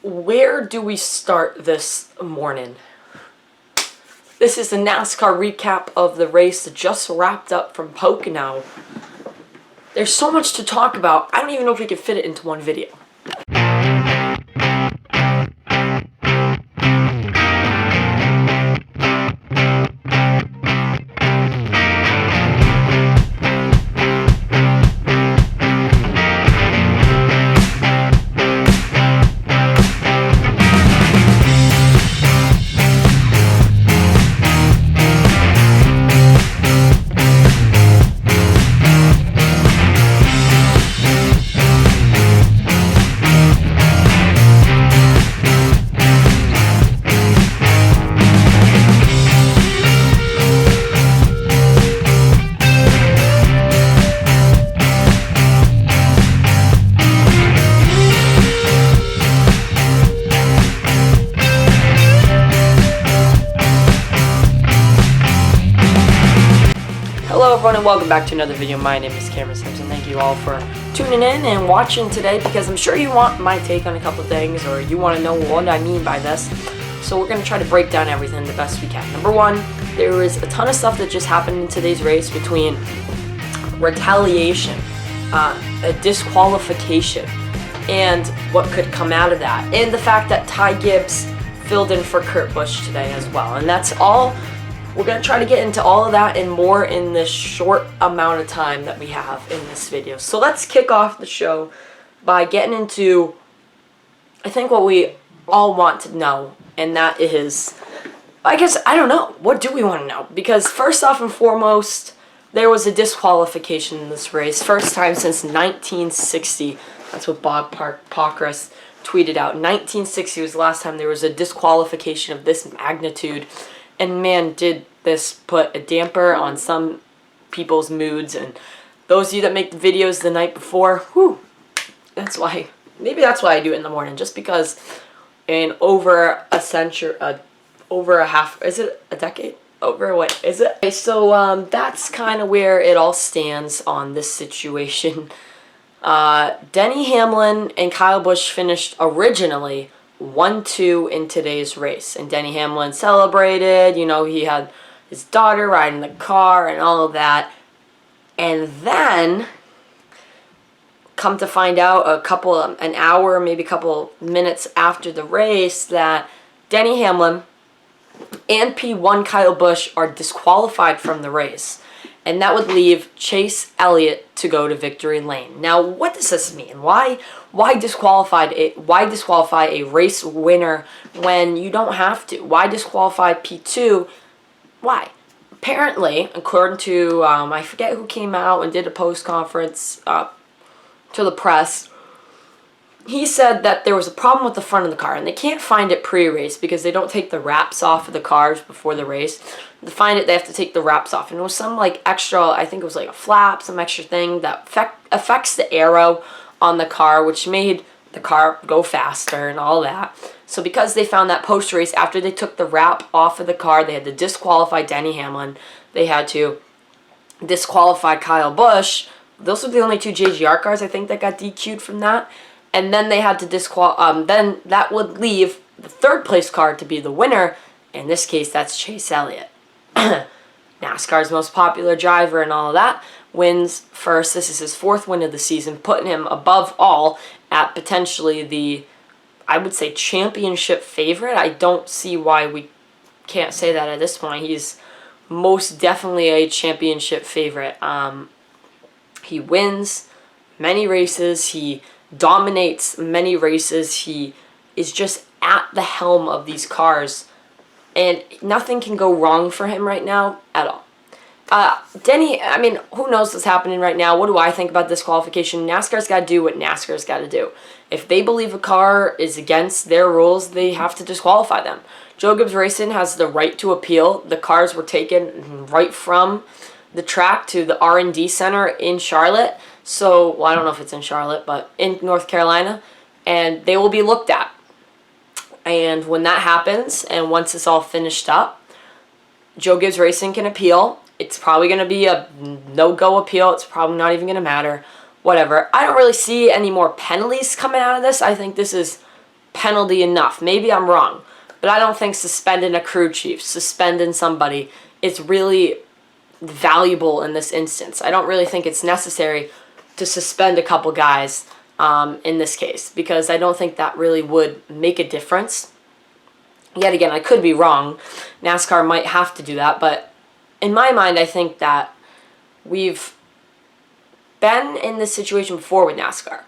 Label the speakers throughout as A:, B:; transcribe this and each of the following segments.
A: Where do we start this morning? This is the NASCAR recap of the race that just wrapped up from Pocono. There's so much to talk about, I don't even know if we can fit it into one video. Hello everyone and welcome back to another video. My name is Cameron Simpson. Thank you all for tuning in and watching today, because I'm sure you want my take on a couple of things, or you want to know what I mean by this. So we're going to try to break down everything the best we can. Number one, there is a ton of stuff that just happened in today's race, between retaliation, a disqualification, and what could come out of that, and the fact that Ty Gibbs filled in for Kurt Busch today as well. And that's all. We're going to try to get into all of that and more in this short amount of time that we have in this video. So let's kick off the show by getting into, I think, what we all want to know, and that is, I don't know, what do we want to know? Because first off and foremost, there was a disqualification in this race. First time since 1960. That's what Bob Pockris tweeted out. 1960 was the last time there was a disqualification of this magnitude. And man, did this put a damper on some people's moods. And those of you that make the videos the night before, whew, maybe that's why I do it in the morning. Just because in over a century, over a half, is it a decade? Over what is it? Okay, so that's kind of where it all stands on this situation. Denny Hamlin and Kyle Busch finished originally 1-2 in today's race, and Denny Hamlin celebrated. You know, he had his daughter riding the car and all of that. And then, come to find out an hour, maybe a couple minutes after the race, that Denny Hamlin and P1 Kyle Busch are disqualified from the race. And that would leave Chase Elliott to go to victory lane. Now, what does this mean? Why disqualify a race winner when you don't have to? Why disqualify P2? Why? Apparently, according to, I forget who came out and did a post conference to the press, he said that there was a problem with the front of the car, and they can't find it pre-race because they don't take the wraps off of the cars before the race. To find it, they have to take the wraps off, and it was some like extra, I think it was like a flap, some extra thing that affects the aero on the car, which made the car go faster and all that. So because they found that post-race, after they took the wrap off of the car, they had to disqualify Denny Hamlin. They had to disqualify Kyle Busch. Those were the only two JGR cars, I think, that got DQ'd from that. And then they had to then that would leave the third place car to be the winner. In this case, that's Chase Elliott. NASCAR's most popular driver and all of that, wins first. This is his fourth win of the season, putting him above all at potentially the, I would say, championship favorite. I don't see why we can't say that at this point. He's most definitely a championship favorite. He wins many races. He dominates many races. He is just at the helm of these cars, and nothing can go wrong for him right now at all. Denny, I mean, who knows what's happening right now? What do I think about disqualification? NASCAR's got to do what NASCAR's got to do. If they believe a car is against their rules, they have to disqualify them. Joe Gibbs Racing has the right to appeal. The cars were taken right from the track to the R&D center in Charlotte. So, well, I don't know if it's in Charlotte, but in North Carolina. And they will be looked at. And when that happens, and once it's all finished up, Joe Gibbs Racing can appeal. It's probably going to be a no-go appeal. It's probably not even going to matter. Whatever. I don't really see any more penalties coming out of this. I think this is penalty enough. Maybe I'm wrong, but I don't think suspending a crew chief, suspending somebody, is really valuable in this instance. I don't really think it's necessary to suspend a couple guys in this case, because I don't think that really would make a difference. Yet again, I could be wrong. NASCAR might have to do that, but in my mind, I think that we've been in this situation before with NASCAR.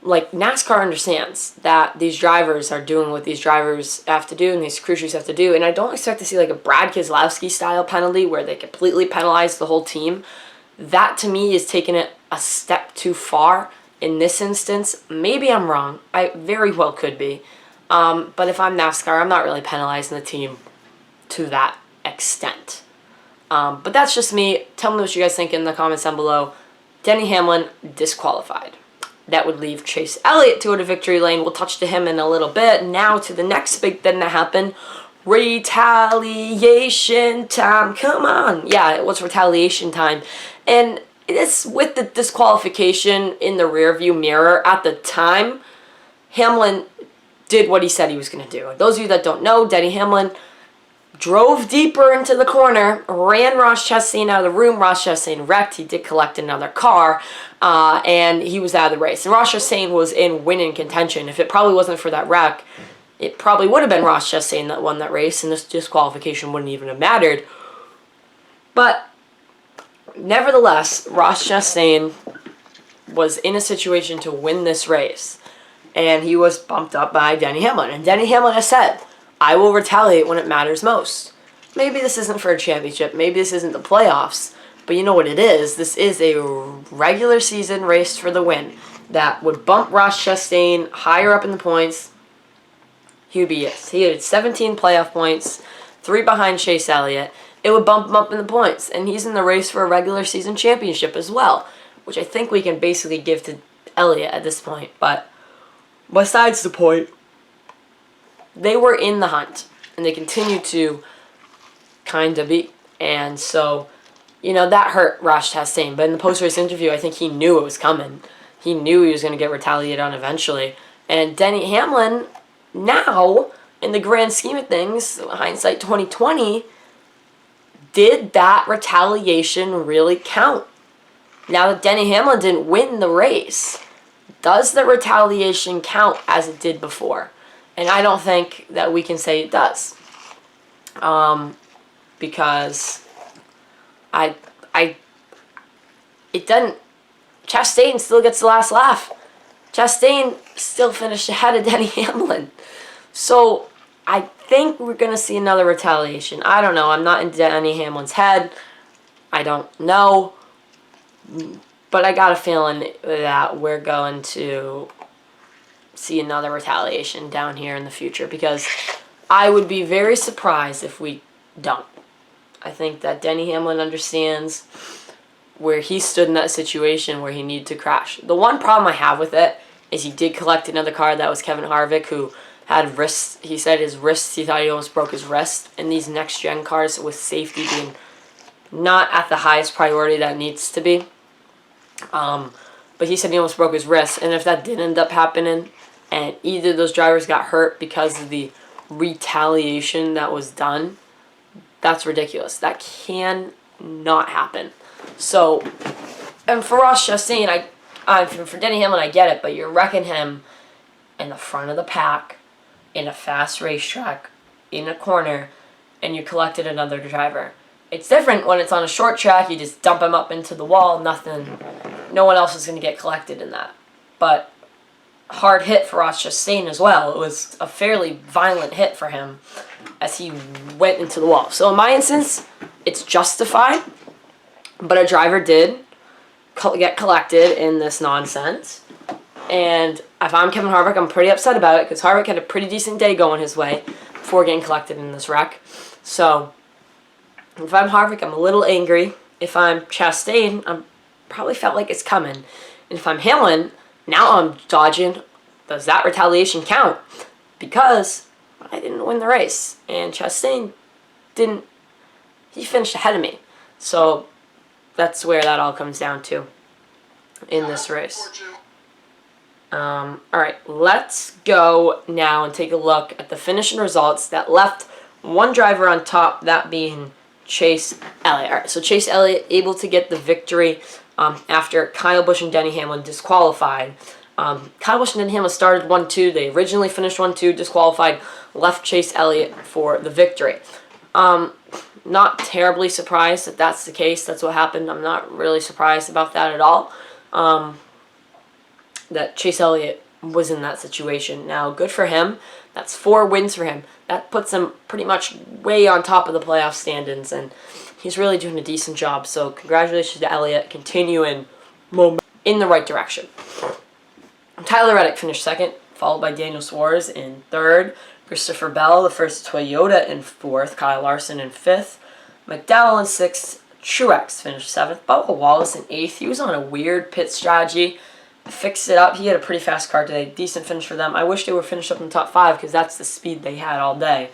A: Like, NASCAR understands that these drivers are doing what these drivers have to do and these crew chiefs have to do, and I don't expect to see like a Brad Keselowski style penalty where they completely penalize the whole team. That to me is taking it a step too far in this instance. Maybe I'm wrong. I very well could be. But if I'm NASCAR, I'm not really penalizing the team to that extent. But that's just me. Tell me what you guys think in the comments down below. Denny Hamlin disqualified. That would leave Chase Elliott to go to victory lane. We'll touch to him in a little bit. Now to the next big thing that happened. Retaliation time. Come on. Yeah, it was retaliation time. And it's with the disqualification in the rearview mirror at the time. Hamlin did what he said he was going to do. Those of you that don't know, Denny Hamlin drove deeper into the corner, ran Ross Chastain out of the room. Ross Chastain wrecked. He did collect another car, and he was out of the race. And Ross Chastain was in winning contention. If it probably wasn't for that wreck, it probably would have been Ross Chastain that won that race, and this disqualification wouldn't even have mattered. But nevertheless, Ross Chastain was in a situation to win this race, and he was bumped up by Denny Hamlin. And Denny Hamlin has said, I will retaliate when it matters most. Maybe this isn't for a championship. Maybe this isn't the playoffs. But you know what it is? This is a regular season race for the win that would bump Ross Chastain higher up in the points. He had 17 playoff points, 3 behind Chase Elliott. It would bump him up in the points. And he's in the race for a regular season championship as well, which I think we can basically give to Elliott at this point. But besides the point, they were in the hunt, and they continue to kind of be. And so, you know, that hurt Ross Chastain. But in the post-race interview, I think he knew it was coming. He knew he was going to get retaliated on eventually. And Denny Hamlin, now, in the grand scheme of things, hindsight 2020, did that retaliation really count? Now that Denny Hamlin didn't win the race, does the retaliation count as it did before? And I don't think that we can say it does. Because it doesn't. Chastain still gets the last laugh. Chastain still finished ahead of Denny Hamlin. So I think we're going to see another retaliation. I don't know. I'm not in Denny Hamlin's head. I don't know. But I got a feeling that we're going to see another retaliation down here in the future, because I would be very surprised if we don't. I think that Denny Hamlin understands where he stood in that situation where he needed to crash. The one problem I have with it is he did collect another car. That was Kevin Harvick, who had wrists. He said his wrists, he thought he almost broke his wrist. And these next-gen cars, with safety being not at the highest priority that it needs to be. But he said he almost broke his wrist. And if that did end up happening, and either of those drivers got hurt because of the retaliation that was done, that's ridiculous. That can not happen. So, and for Ross Chastain, for Denny Hamlin, I get it, but you're wrecking him in the front of the pack, in a fast racetrack, in a corner, and you collected another driver. It's different when it's on a short track. You just dump him up into the wall. No one else is going to get collected in that. But hard hit for Ross Chastain as well. It was a fairly violent hit for him as he went into the wall. So in my instance, it's justified, but a driver did get collected in this nonsense. And if I'm Kevin Harvick, I'm pretty upset about it, because Harvick had a pretty decent day going his way before getting collected in this wreck. So if I'm Harvick, I'm a little angry. If I'm Chastain, I'm probably felt like it's coming. And if I'm Hamlin, now I'm dodging. Does that retaliation count? Because I didn't win the race, and Chastain didn't. He finished ahead of me. So that's where that all comes down to in this race. Alright, let's go now and take a look at the finishing results that left one driver on top, that being Chase Elliott. Alright, so Chase Elliott able to get the victory after Kyle Busch and Denny Hamlin disqualified. Kyle Busch and Denny Hamlin started 1-2. They originally finished 1-2, disqualified, left Chase Elliott for the victory. Not terribly surprised that that's the case. That's what happened. I'm not really surprised about that at all. That Chase Elliott was in that situation. Now, good for him. That's 4 wins for him. That puts him pretty much way on top of the playoff standings, and he's really doing a decent job. So, congratulations to Elliott. Continuing in the right direction. Tyler Reddick finished second, followed by Daniel Suarez in third. Christopher Bell, the first Toyota, in fourth. Kyle Larson in fifth. McDowell in sixth. Truex finished seventh. Bubba Wallace in eighth. He was on a weird pit strategy. Fixed it up. He had a pretty fast car today. Decent finish for them. I wish they were finished up in the top 5 because that's the speed they had all day.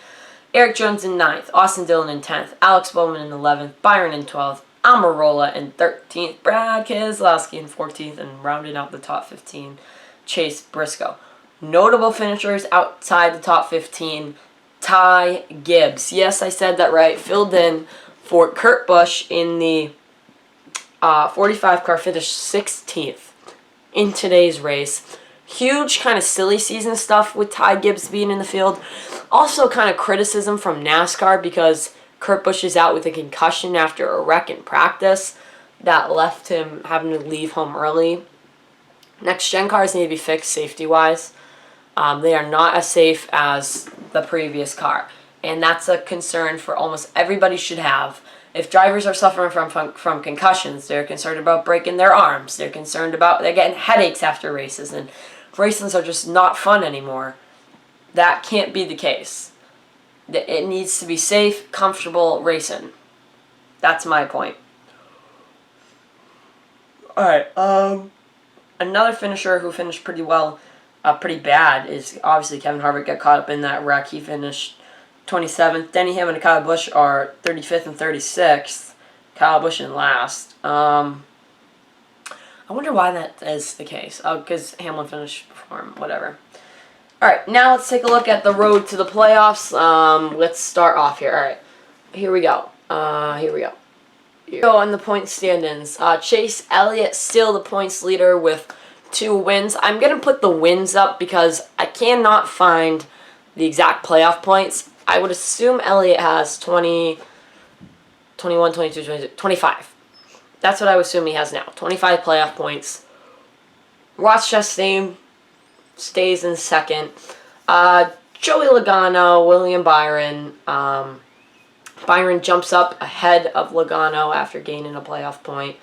A: Eric Jones in 9th. Austin Dillon in 10th. Alex Bowman in 11th. Byron in 12th. Almirola in 13th. Brad Keselowski in 14th. And rounding out the top 15, Chase Briscoe. Notable finishers outside the top 15. Ty Gibbs. Yes, I said that right. Filled in for Kurt Busch in the 45 car. Finished 16th. In today's race. Huge kind of silly season stuff with Ty Gibbs being in the field. Also kind of criticism from NASCAR because Kurt Busch is out with a concussion after a wreck in practice that left him having to leave home early. Next gen cars need to be fixed safety-wise. They are not as safe as the previous car. And that's a concern for almost everybody should have. If drivers are suffering from concussions, they're concerned about breaking their arms. They're concerned about they're getting headaches after races, and races are just not fun anymore. That can't be the case. It needs to be safe, comfortable racing. That's my point. Alright, another finisher who finished pretty well, pretty bad, is obviously Kevin Harvick. Got caught up in that wreck. He finished 27th. Denny Hamlin and Kyle Busch are 35th and 36th. Kyle Busch in last. I wonder why that is the case. Oh, because Hamlin finished before him. Whatever. Alright, now let's take a look at the road to the playoffs. Let's start off here. Alright, here we go. Here we go on the point standings. Chase Elliott still the points leader with 2 wins. I'm going to put the wins up because I cannot find the exact playoff points. I would assume Elliott has 20, 21, 22, 22, 25. That's what I would assume he has now. 25 playoff points. Ross Chastain stays in second. Joey Logano, William Byron. Byron jumps up ahead of Logano after gaining a playoff point.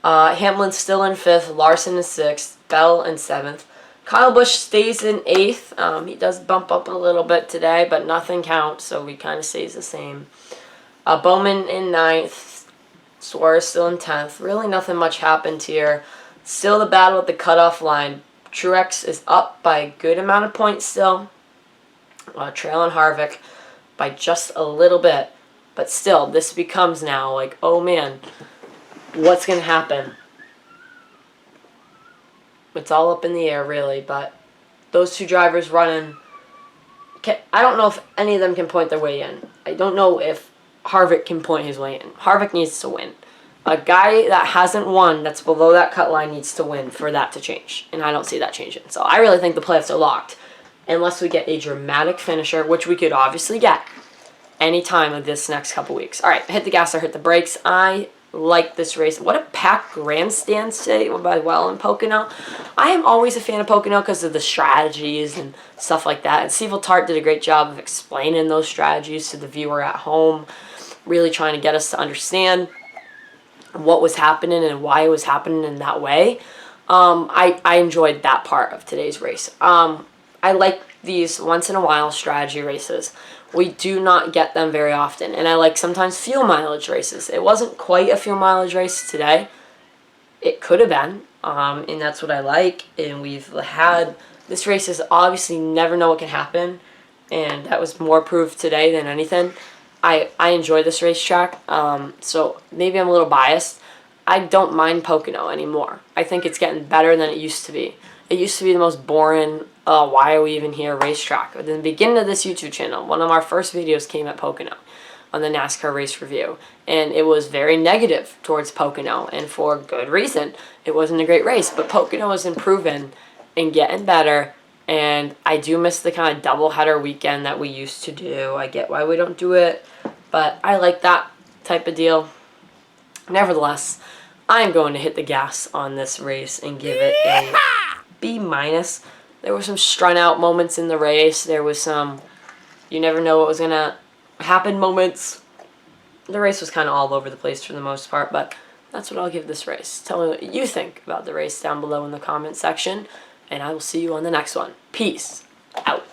A: Hamlin's still in 5th. Larson in 6th. Bell in 7th. Kyle Busch stays in 8th. He does bump up a little bit today, but nothing counts, so he kind of stays the same. Bowman in 9th. Suarez still in 10th. Really nothing much happened here. Still the battle at the cutoff line. Truex is up by a good amount of points still. Trailing Harvick by just a little bit. But still, this becomes now like, oh man, what's going to happen? It's all up in the air, really, but those 2 drivers running, I don't know if any of them can point their way in. I don't know if Harvick can point his way in. Harvick needs to win. A guy that hasn't won, that's below that cut line, needs to win for that to change, and I don't see that changing. So I really think the playoffs are locked, unless we get a dramatic finisher, which we could obviously get any time of this next couple weeks. All right, hit the gas or hit the brakes. I like this race. What a packed grandstand today by well in Pocono. I am always a fan of Pocono because of the strategies and stuff like that. And Steve Tart did a great job of explaining those strategies to the viewer at home, really trying to get us to understand what was happening and why it was happening in that way. I enjoyed that part of today's race. I like these once in a while strategy races. We do not get them very often. And I like sometimes fuel mileage races. It wasn't quite a fuel mileage race today. It could have been. And that's what I like. And we've had... This race is obviously never know what can happen. And that was more proof today than anything. I enjoy this racetrack. So maybe I'm a little biased. I don't mind Pocono anymore. I think it's getting better than it used to be. It used to be the most boring, why are we even here racetrack. But in the beginning of this YouTube channel, one of our first videos came at Pocono on the NASCAR race review. And it was very negative towards Pocono, and for good reason. It wasn't a great race, but Pocono is improving and getting better. And I do miss the kind of doubleheader weekend that we used to do. I get why we don't do it, but I like that type of deal. Nevertheless, I'm going to hit the gas on this race and give it a B-. There were some strung out moments in the race. There was some you never know what was going to happen moments. The race was kind of all over the place for the most part, but that's what I'll give this race. Tell me what you think about the race down below in the comment section, and I will see you on the next one. Peace out.